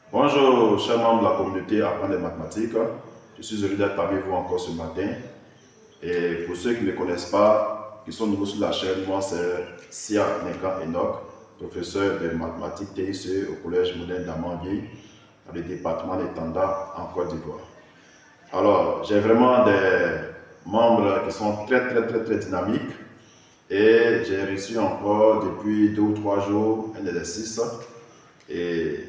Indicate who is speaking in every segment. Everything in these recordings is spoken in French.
Speaker 1: Bonjour, chers membres de la communauté Apprendre les mathématiques. Je suis heureux d'être parmi vous encore ce matin. Et pour ceux qui ne me connaissent pas, qui sont nouveaux sur la chaîne, moi c'est Sia Nenka Enoch, professeur de mathématiques TICE au collège moderne d'Amambie, dans le département des Tanda en Côte d'Ivoire. Alors, j'ai vraiment des membres qui sont très dynamiques et j'ai reçu encore depuis 2 ou 3 jours un exercice. Et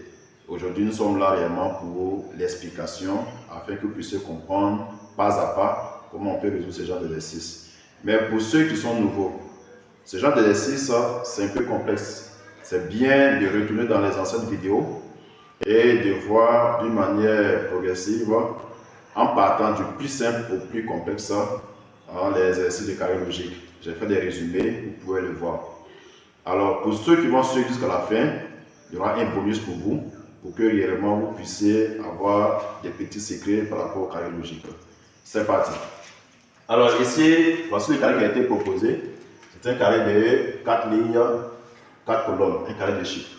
Speaker 1: aujourd'hui, nous sommes là réellement pour l'explication afin que vous puissiez comprendre pas à pas comment on peut résoudre ce genre d'exercice. Mais pour ceux qui sont nouveaux, ce genre d'exercice, c'est un peu complexe. C'est bien de retourner dans les anciennes vidéos et de voir d'une manière progressive, en partant du plus simple au plus complexe, les exercices de carré logique. J'ai fait des résumés, vous pouvez le voir. Alors, pour ceux qui vont suivre jusqu'à la fin, il y aura un bonus pour vous, pour que réellement vous puissiez avoir des petits secrets par rapport au carré logique. C'est parti. Alors ici, voici le carré qui a été proposé. C'est un carré de 4 lignes, 4 colonnes, un carré de chiffres.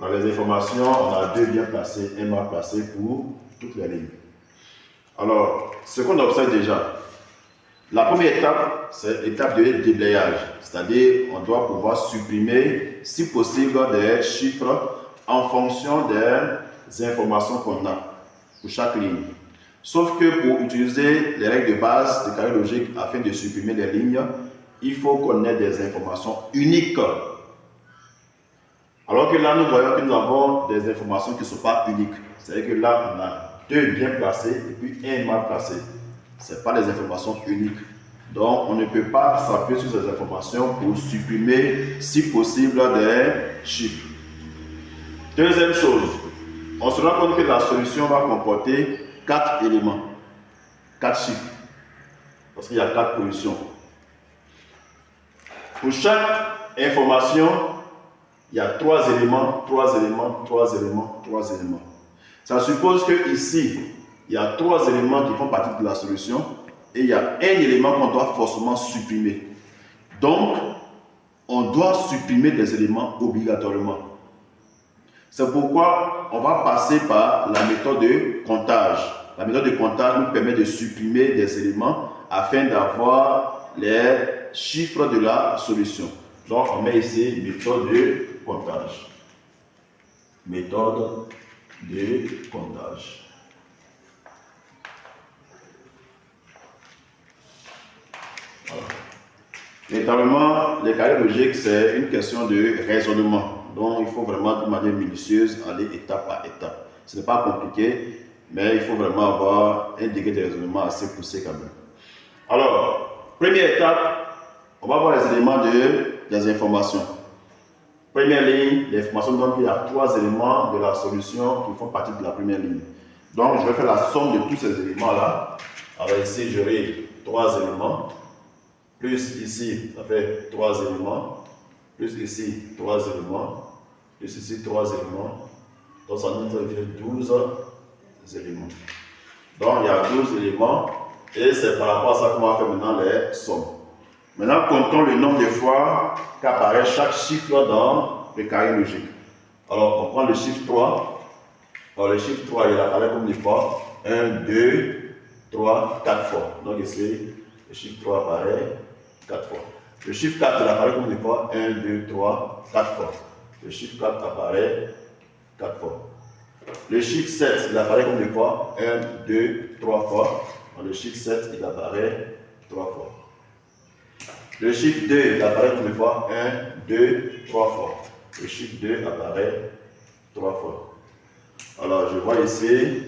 Speaker 1: Dans les informations, on a 2 bien placés, un mal placé pour toutes les lignes. Alors, ce qu'on observe déjà, la première étape, c'est l'étape de déblayage. C'est-à-dire, on doit pouvoir supprimer, si possible, des chiffres en fonction des informations qu'on a pour chaque ligne. Sauf que pour utiliser les règles de base de carré logique afin de supprimer les lignes, il faut qu'on ait des informations uniques. Alors que là, nous voyons que nous avons des informations qui ne sont pas uniques. C'est-à-dire que là, on a 2 bien placés et puis un mal placé. Ce n'est pas des informations uniques. Donc, on ne peut pas s'appuyer sur ces informations pour supprimer, si possible, des chiffres. Deuxième chose, on se rend compte que la solution va comporter 4 éléments, 4 chiffres, parce qu'il y a 4 positions. Pour chaque information, il y a 3 éléments, 3 éléments, 3 éléments, 3 éléments. Ça suppose que ici, il y a 3 éléments qui font partie de la solution et il y a un élément qu'on doit forcément supprimer. Donc, on doit supprimer des éléments obligatoirement. C'est pourquoi on va passer par la méthode de comptage. La méthode de comptage nous permet de supprimer des éléments afin d'avoir les chiffres de la solution. Donc, on met ici méthode de comptage. Méthode de comptage. Voilà. Véritablement, les carrés logiques, c'est une question de raisonnement. Donc, il faut vraiment, de manière minutieuse, aller étape par étape. Ce n'est pas compliqué, mais il faut vraiment avoir un degré de raisonnement assez poussé quand même. Alors, première étape, on va voir les éléments des informations. Première ligne, l'information donne qu'il y a 3 éléments de la solution qui font partie de la première ligne. Donc, je vais faire la somme de tous ces éléments-là. Alors ici, j'aurai 3 éléments. Plus ici, ça fait 3 éléments. Plus ici, 3 éléments. Plus ici, 3 éléments. Donc, ça nous fait 12 éléments. Donc, il y a 12 éléments. Et c'est par rapport à ça qu'on va faire maintenant les sommes. Maintenant, comptons le nombre de fois qu'apparaît chaque chiffre dans le carré logique. Alors, on prend le chiffre 3. Alors, le chiffre 3, il apparaît comme des fois 1, 2, 3, 4 fois. Donc, ici, le chiffre 3 apparaît 4 fois. Le chiffre 4, il apparaît comme des fois 1, 2, 3, 4 fois. Le chiffre 4 apparaît 4 fois. Le chiffre 7, il apparaît comme des fois 1, 2, 3 fois. Le chiffre 7, il apparaît 3 fois. Le chiffre 2, il apparaît comme des fois 1, 2, 3 fois. Le chiffre 2 apparaît 3 fois. Alors, je vois ici,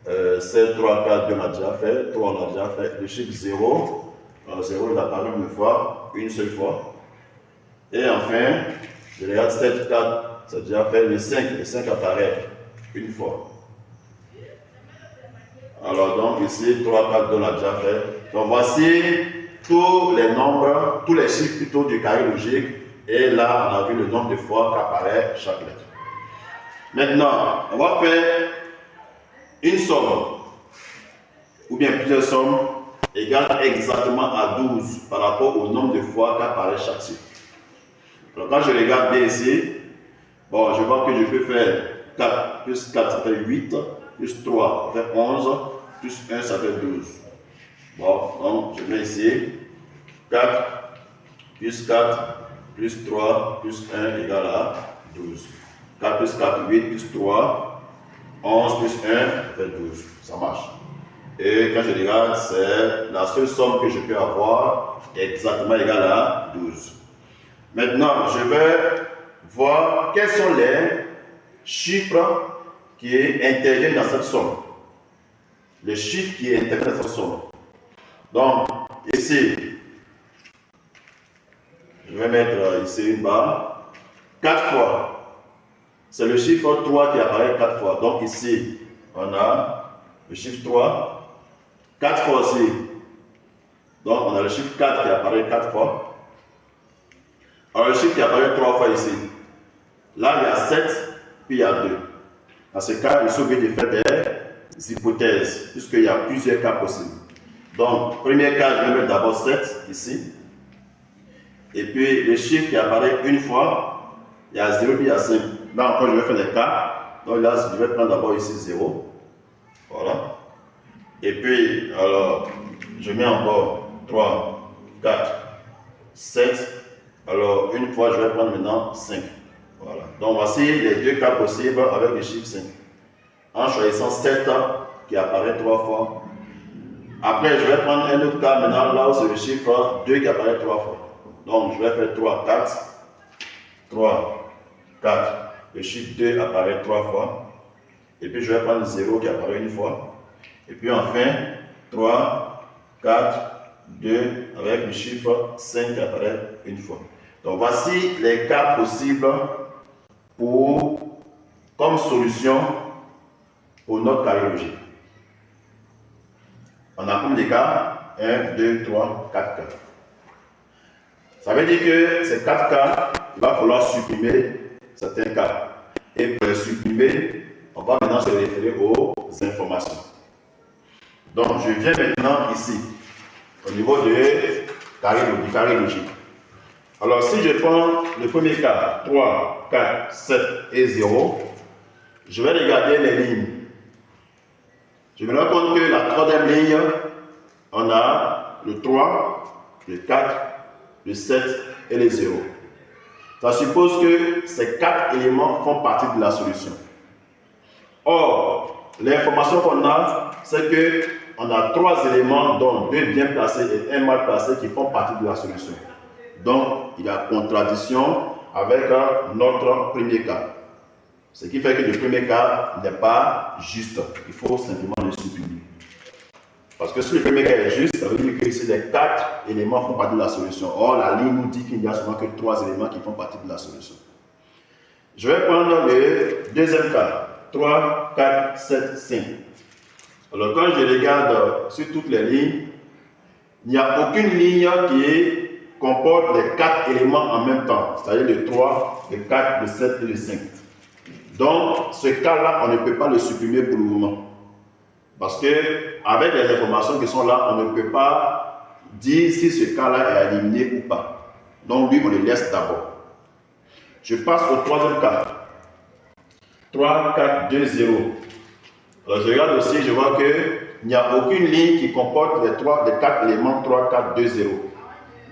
Speaker 1: c'est 3, 4, 2, on a déjà fait, 3, on a déjà fait. Le chiffre 0, alors 0, il apparaît une fois, une seule fois. Et enfin, je regarde 7, 4, c'est déjà fait. Le 5 apparaît une fois. Alors, donc ici, 3, 4, 2, on a déjà fait. Donc, voici tous les nombres, tous les chiffres plutôt du carré logique. Et là, on a vu le nombre de fois qu'apparaît chaque lettre. Maintenant, on va faire une somme, ou bien plusieurs sommes, égales exactement à 12 par rapport au nombre de fois qu'apparaît chaque chiffre. Alors, quand je regarde bien ici, bon, je vois que je peux faire 4 plus 4, ça fait 8, plus 3, ça fait 11, plus 1, ça fait 12. Bon, donc je mets ici 4 plus 4 plus 3 plus 1 égale à 12. 4 plus 4, 8 plus 3, 11 plus 1, ça fait 12. Ça marche. Et quand je regarde, c'est la seule somme que je peux avoir exactement égale à 12. Maintenant, je vais voir quels sont les chiffres qui interviennent dans cette somme. Les chiffres qui interviennent dans cette somme. Donc, ici, je vais mettre ici une barre. 4 fois. C'est le chiffre 3 qui apparaît 4 fois. Donc ici, on a le chiffre 3. 4 fois aussi. Donc on a le chiffre 4 qui apparaît 4 fois. Alors le chiffre qui apparaît 3 fois ici. Là, il y a 7, puis il y a 2. Dans ce cas, il faut que je fasse des hypothèses, puisqu'il y a plusieurs cas possibles. Donc, premier cas, je vais mettre d'abord 7 ici. Et puis, le chiffre qui apparaît une fois, il y a 0 puis il y a 5. Là encore, je vais faire des cas. Donc là, je vais prendre d'abord ici 0. Voilà. Et puis, alors, je mets encore 3, 4, 7. Alors, une fois, je vais prendre maintenant 5. Voilà. Donc, voici les deux cas possibles avec le chiffre 5. En choisissant 7 qui apparaît 3 fois. Après, je vais prendre un autre cas maintenant, là où c'est le chiffre 2 qui apparaît 3 fois. Donc, je vais faire 3, 4. 3, 4. Le chiffre 2 apparaît 3 fois. Et puis, je vais prendre 0 qui apparaît une fois. Et puis, enfin, 3, 4, 2, avec le chiffre 5 qui apparaît une fois. Donc, voici les cas possibles comme solution pour notre carré logique. On a comme des cas 1, 2, 3, 4 cas. Ça veut dire que ces 4 cas, il va falloir supprimer certains cas. Et pour les supprimer, on va maintenant se référer aux informations. Donc, je viens maintenant ici, au niveau du carré logique. Alors, si je prends le premier cas, 3, 4, 7 et 0, je vais regarder les lignes. Je me rends compte que la troisième ligne, on a le 3, le 4, le 7 et le 0. Ça suppose que ces 4 éléments font partie de la solution. Or, l'information qu'on a, c'est qu'on a 3 éléments, dont 2 bien placés et 1 mal placé, qui font partie de la solution. Donc, il y a contradiction avec notre premier cas. Ce qui fait que le premier cas n'est pas juste. Il faut simplement le supprimer. Parce que si le premier cas est juste, ça veut dire que les 4 éléments font partie de la solution. Or, la ligne nous dit qu'il n'y a seulement que 3 éléments qui font partie de la solution. Je vais prendre le deuxième cas. 3, 4, 7, 5. Alors, quand je regarde sur toutes les lignes, il n'y a aucune ligne qui comporte les 4 éléments en même temps, c'est-à-dire le 3, le 4, le 7 et le 5. Donc, ce cas-là, on ne peut pas le supprimer pour le moment. Parce que, avec les informations qui sont là, on ne peut pas dire si ce cas-là est éliminé ou pas. Donc, lui, on le laisse d'abord. Je passe au troisième cas. 3, 4, 2, 0. Alors, je regarde aussi, je vois qu'il n'y a aucune ligne qui comporte les 4 éléments 3, 4, 2, 0.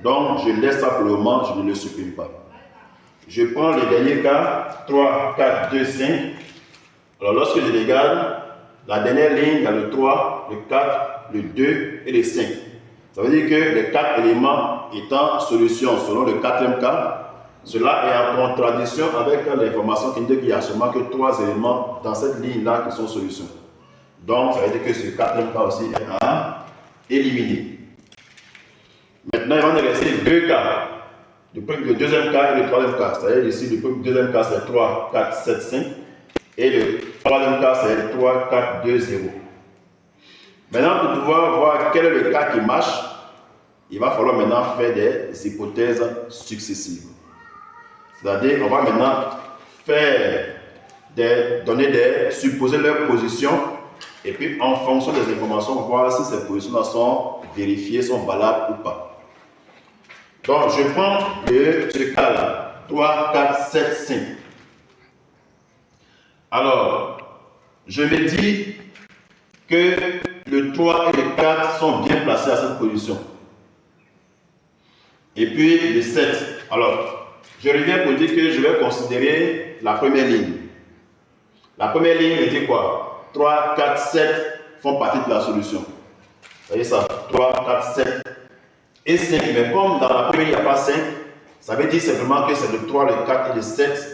Speaker 1: Donc, je laisse ça pour le moment, je ne le supprime pas. Je prends le dernier cas, 3, 4, 2, 5. Alors, lorsque je regarde, la dernière ligne, il y a le 3, le 4, le 2 et le 5. Ça veut dire que les 4 éléments étant solution selon le quatrième cas, cela est en contradiction avec l'information qui dit qu'il n'y a seulement que 3 éléments dans cette ligne-là qui sont solutions. Donc, ça veut dire que ce quatrième cas aussi est à éliminer. Maintenant, il va nous rester 2 cas. Le deuxième cas et le troisième cas. C'est-à-dire ici, le deuxième cas, c'est 3, 4, 7, 5. Et le troisième cas, c'est 3, 4, 2, 0. Maintenant, pour pouvoir voir quel est le cas qui marche, il va falloir maintenant faire des hypothèses successives. C'est-à-dire, on va maintenant supposer leur position, et puis en fonction des informations, voir si ces positions-là sont vérifiées, sont valables ou pas. Donc, je prends ce cas-là, 3, 4, 7, 5. Alors, je me dis que le 3 et le 4 sont bien placés à cette position. Et puis le 7. Alors, je reviens pour dire que je vais considérer la première ligne. La première ligne me dit quoi? 3, 4, 7 font partie de la solution. Vous voyez ça? 3, 4, 7 et 5. Mais comme dans la première, il n'y a pas 5, ça veut dire simplement que c'est le 3, le 4 et le 7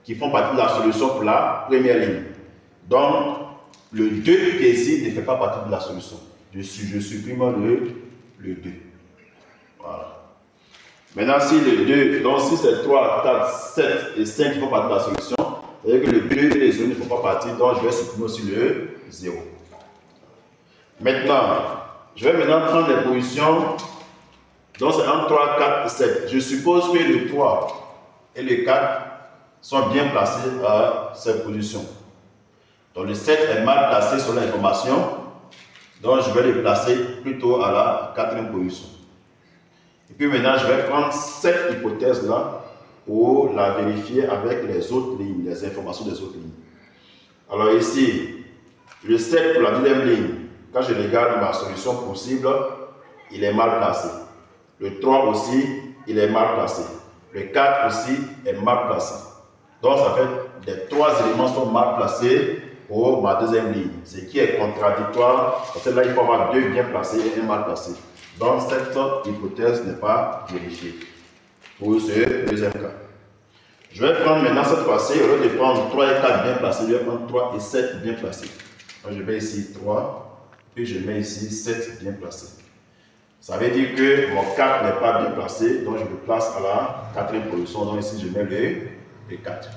Speaker 1: qui font partie de la solution pour la première ligne. Donc, le 2 qui est ici ne fait pas partie de la solution. Je supprime le 2. Voilà. Maintenant, si le 2, donc si c'est 3, 4, 7 et 5 qui font partie de la solution, c'est-à-dire que le 2 et les 0 ne font pas partie, donc je vais supprimer aussi le 0. Maintenant, je vais maintenant prendre les positions. Donc c'est entre 3, 4 et 7. Je suppose que le 3 et le 4 sont bien placés à cette position. Donc le 7 est mal placé sur l'information. Donc je vais le placer plutôt à la 4e position. Et puis maintenant, je vais prendre cette hypothèse-là pour la vérifier avec les autres lignes, les informations des autres lignes. Alors ici, le 7 pour la 2e ligne, quand je regarde ma solution possible, il est mal placé. Le 3 aussi, il est mal placé. Le 4 aussi est mal placé. Donc ça fait les 3 éléments sont mal placés pour ma 2e ligne. Ce qui est contradictoire, parce que là il faut avoir 2 bien placés et 1 mal placé. Donc cette hypothèse n'est pas vérifiée pour ce 2e cas. Je vais prendre maintenant cette fois-ci, au lieu de prendre 3 et 4 bien placés, je vais prendre 3 et 7 bien placés. Donc je mets ici 3, puis je mets ici 7 bien placés. Ça veut dire que mon 4 n'est pas bien placé, donc je le place à la 4e position. Donc ici je mets le 4.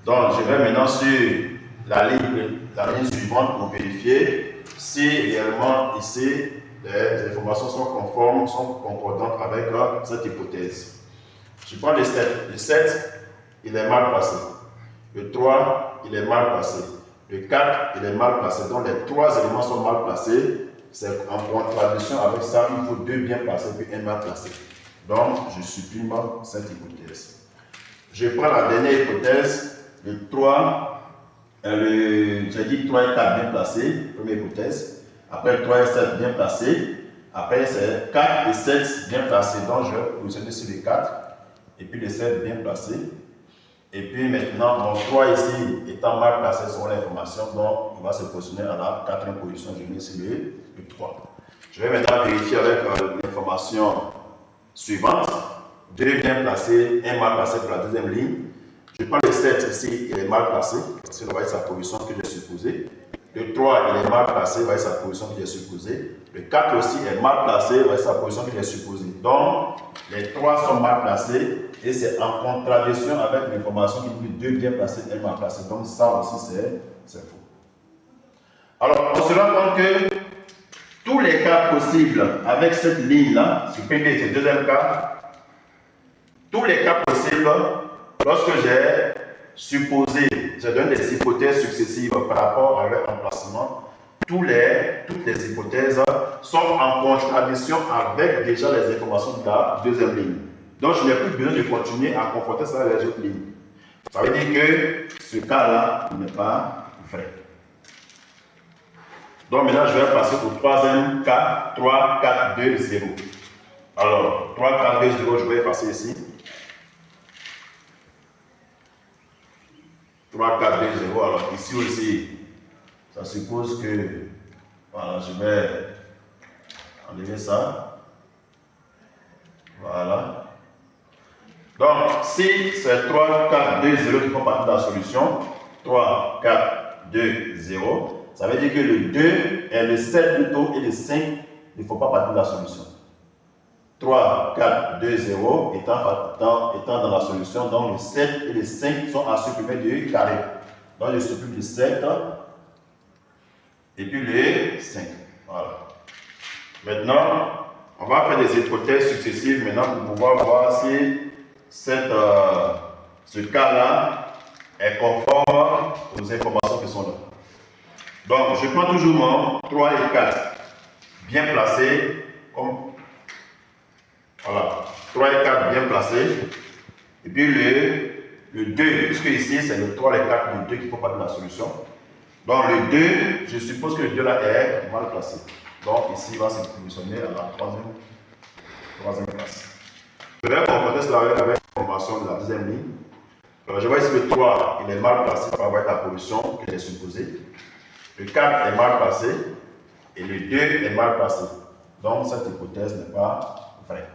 Speaker 1: Donc je vais maintenant sur la ligne suivante pour vérifier si réellement ici les informations sont conformes, sont concordantes avec cette hypothèse. Je prends le 7. Le 7, il est mal placé. Le 3, il est mal placé. Le 4, il est mal placé. Donc les 3 éléments sont mal placés. C'est en contradiction avec ça. Il faut 2 bien placés puis 1 mal placé. Donc je supprime cette hypothèse. Je prends la dernière hypothèse. Le 3, j'ai dit 3 et 4 bien placés. Première hypothèse. Après 3 et 7 bien placés. Après c'est 4 et 7 bien placés. Donc je vais positionner sur les 4. Et puis le 7 bien placé. Et puis maintenant, mon 3 ici étant mal placé sur l'information, donc il va se positionner à la 4e position. Je mets ici le 3. Je vais maintenant vérifier avec l'information suivante. 2 bien placés, 1 mal placé pour la 2e ligne. Je prends le 7 ici, il est mal placé, parce qu'il va être sa position que j'ai supposée. Le 3, il est mal placé, il va être sa position que j'ai supposée. Le 4 aussi est mal placé, il va être sa position que j'ai supposée. Donc, les 3 sont mal placés et c'est en contradiction avec l'information qui dit 2 bien placés, 1 mal placé. Donc, ça aussi, c'est faux. Alors, on se rend compte que tous les cas possibles avec cette ligne-là, ce premier et ce 2e cas, tous les cas possibles, lorsque j'ai supposé, je donne des hypothèses successives par rapport à leur emplacement, toutes les hypothèses sont en contradiction avec déjà les informations de la 2e ligne. Donc je n'ai plus besoin de continuer à confronter ça avec les autres lignes. Ça veut dire que ce cas-là n'est pas vrai. Donc maintenant je vais passer au 3e cas, 3, 4, 2, 0. Alors, 3, 4, 2, 0, je vais effacer ici. 3, 4, 2, 0. Alors ici aussi, ça suppose que, voilà, je vais enlever ça. Voilà. Donc, si c'est 3, 4, 2, 0 qui font partie de la solution, 3, 4, 2, 0, ça veut dire que le 2 et le 7 plutôt et le 5 ne font pas partie de la solution. 3, 4, 2, 0 étant dans la solution, donc le 7 et le 5 sont à supprimer du carré. Donc je supprime le 7 et puis le 5. Voilà. Maintenant, on va faire des hypothèses successives maintenant pour pouvoir voir si ce cas-là est conforme aux informations qui sont là. Donc, je prends toujours mon 3 et 4 bien placés comme voilà, 3 et 4 bien placés. Et puis le 2, puisque ici c'est le 3, le 4, le 2 qui font partie de la solution. Donc le 2, je suppose que le 2 là est mal placé. Donc ici il va se positionner à la troisième place. Je vais confronter cela avec l'information de la deuxième ligne. Alors je vois ici le 3, il est mal placé par rapport à la position que j'ai supposée. Le 4 est mal placé et le 2 est mal placé. Donc cette hypothèse n'est pas vraie.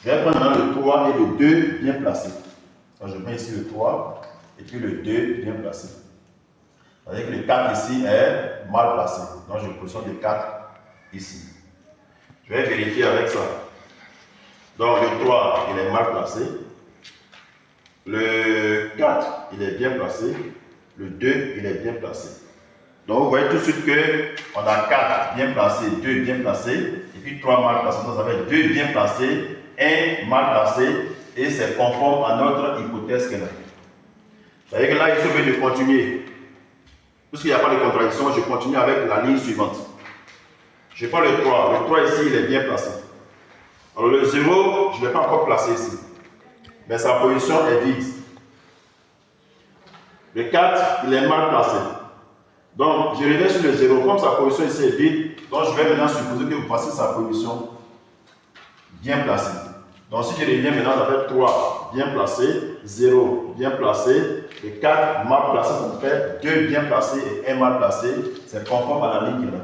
Speaker 1: Je vais prendre le 3 et le 2 bien placés. Donc je mets ici le 3 et puis le 2 bien placé. C'est-à-dire que le 4 ici est mal placé. Donc je positionne le 4 ici. Je vais vérifier avec ça. Donc le 3 il est mal placé. Le 4 il est bien placé. Le 2 il est bien placé. Donc vous voyez tout de suite qu'on a 4 bien placés, 2 bien placés, et puis 3 mal placés. Donc ça va être 2 bien placés, 1 mal placé, et c'est conforme à notre hypothèse qu'elle a. C'est-à-dire que là, il suffit de continuer. Puisqu'il n'y a pas de contradiction, je continue avec la ligne suivante. Je prends le 3. Le 3 ici, il est bien placé. Alors le 0, je ne l'ai pas encore placé ici. Mais sa position est vide. Le 4, il est mal placé. Donc, je reviens sur le 0. Comme sa position ici est vide, donc je vais maintenant supposer que vous passez sa position bien placée. Donc, si je reviens maintenant, ça fait 3 bien placé, 0 bien placé, et 4 mal placé, ça me fait 2 bien placés et 1 mal placé. C'est conforme à la ligne qui est là.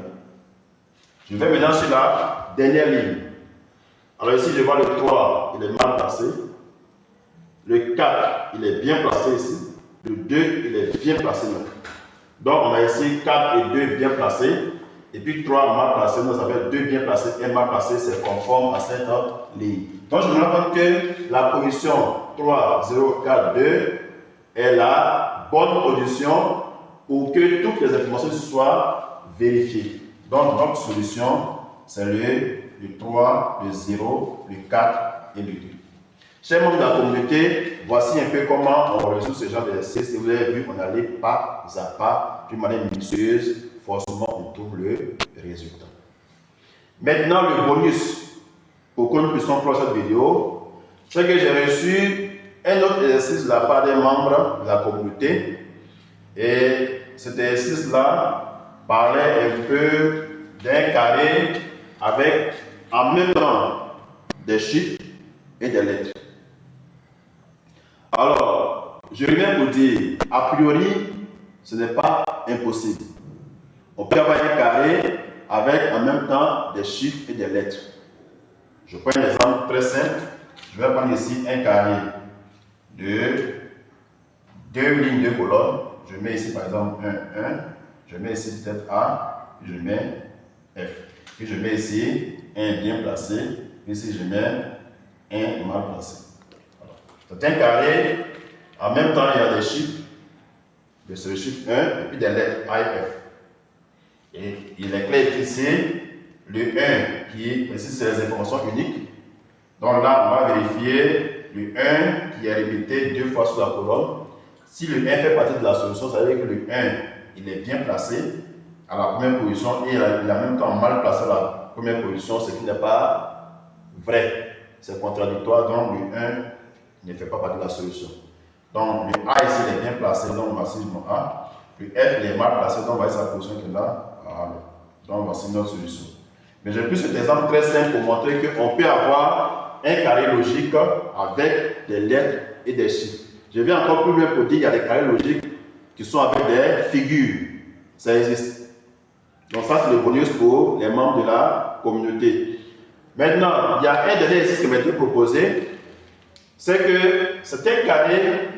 Speaker 1: Je vais maintenant sur la dernière ligne. Alors ici, je vois le 3, il est mal placé. Le 4, il est bien placé ici. Le 2, il est bien placé là. Donc, on a ici 4 et 2 bien placés. Et puis 3 mal placés. Nous avons 2 bien placés et 1 mal placé. C'est conforme à cette ligne. Donc, je me rends compte que la position 3, 0, 4, 2 est la bonne position pour que toutes les informations soient vérifiées. Donc, notre solution, c'est le 3, le 0, le 4 et le 2. Chers membres de la communauté, voici un peu comment on résout ce genre d'exercice. Et vous avez vu, on allait pas à pas, d'une manière minutieuse. Forcément, on trouve le résultat. Maintenant, le bonus, pour que nous puissions clore cette vidéo, c'est que j'ai reçu un autre exercice de la part des membres de la communauté. Et cet exercice-là parlait un peu d'un carré avec en même temps des chiffres et des lettres. Alors, je viens vous dire, a priori, ce n'est pas impossible. On peut avoir un carré avec en même temps des chiffres et des lettres. Je prends un exemple très simple. Je vais prendre ici un carré de 2 lignes, 2 colonnes. Je mets ici par exemple 1, 1. Je mets ici peut-être A, puis je mets F. Puis je mets ici un bien placé, puis ici je mets un mal placé. C'est un carré, en même temps il y a des chiffres, c'est le chiffre 1 et puis des lettres A et F. Et il est clair ici, le 1 qui est, ici c'est les informations uniques. Donc là on va vérifier le 1 qui est répété 2 fois sur la colonne. Si le 1 fait partie de la solution, ça veut dire que le 1 il est bien placé à la première position et il est en même temps mal placé à la première position, ce qui n'est pas vrai. C'est contradictoire, donc le 1 ne fait pas partie de la solution. Donc le A ici il est bien placé, donc voici mon A. Le F il est mal placé, donc voici sa position qui est là. Voilà. Donc voici notre solution. Mais j'ai pris cet exemple très simple pour montrer qu'on peut avoir un carré logique avec des lettres et des chiffres. Je vais encore plus loin pour dire qu'il y a des carrés logiques qui sont avec des figures. Ça existe. Donc ça c'est le bonus pour les membres de la communauté. Maintenant, il y a un dernier exercice qui m'a été proposé. C'est que c'est un carré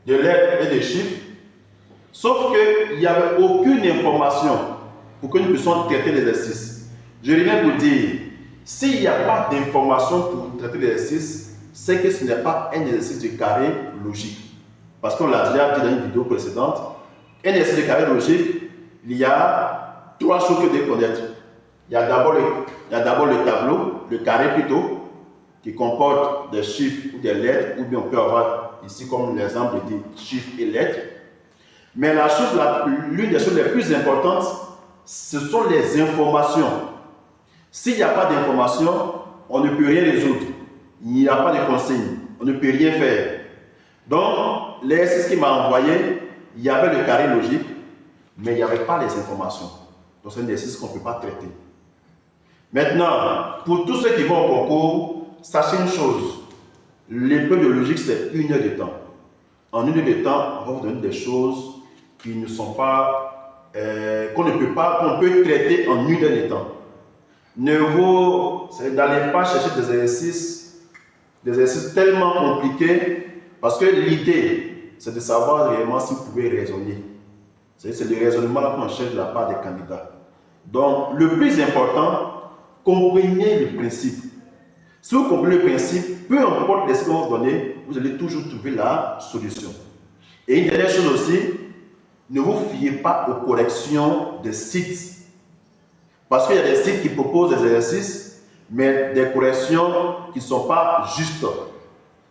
Speaker 1: de lettres et de chiffres, sauf qu'il n'y avait aucune information pour que nous puissions traiter l'exercice. Je viens vous dire, s'il n'y a pas d'information pour traiter l'exercice, c'est que ce n'est pas un exercice de carré logique. Parce qu'on l'a déjà dit dans une vidéo précédente, un exercice de carré logique, il y a 3 choses que vous devez connaître. Il y a d'abord le tableau, le carré plutôt, qui comporte des chiffres ou des lettres, ou bien on peut avoir ici comme l'exemple de chiffres et lettres. Mais l'une des choses les plus importantes, ce sont les informations. S'il n'y a pas d'informations, on ne peut rien résoudre. Il n'y a pas de consigne, on ne peut rien faire. Donc, l'exercice qu'il m'a envoyé, il y avait le carré logique, mais il n'y avait pas les informations. Donc, c'est un exercice qu'on ne peut pas traiter. Maintenant, pour tous ceux qui vont au concours, sachez une chose. L'épreuve de logique, c'est 1 heure de temps. En 1 heure de temps, on va vous donner des choses qui ne sont pas, qu'on ne peut pas, qu'on peut traiter en 1 heure de temps. N'allez pas chercher des exercices tellement compliqués, parce que l'idée, c'est de savoir réellement si vous pouvez raisonner. C'est le raisonnement là qu'on cherche de la part des candidats. Donc, le plus important, comprenez le principe. Si vous comprenez le principe, peu importe les qu'on vous donner, vous allez toujours trouver la solution. Et une dernière chose aussi, ne vous fiez pas aux corrections des sites. Parce qu'il y a des sites qui proposent des exercices, mais des corrections qui ne sont pas justes.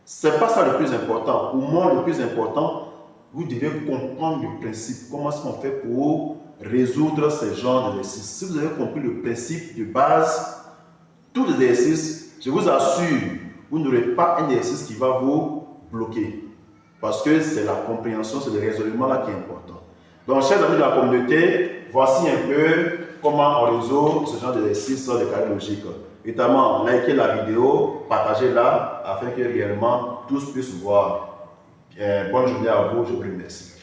Speaker 1: Ce n'est pas ça le plus important. Au moins, le plus important, vous devez comprendre le principe. Comment est-ce qu'on fait pour résoudre ce genre d'exercices? Si vous avez compris le principe de base, tous les exercices, je vous assure, vous n'aurez pas un exercice qui va vous bloquer. Parce que c'est la compréhension, c'est le raisonnement là qui est important. Donc, chers amis de la communauté, voici un peu comment on résout ce genre d'exercice de carré logique. Notamment, likez la vidéo, partagez-la afin que réellement tous puissent voir. Bonne journée à vous, je vous remercie.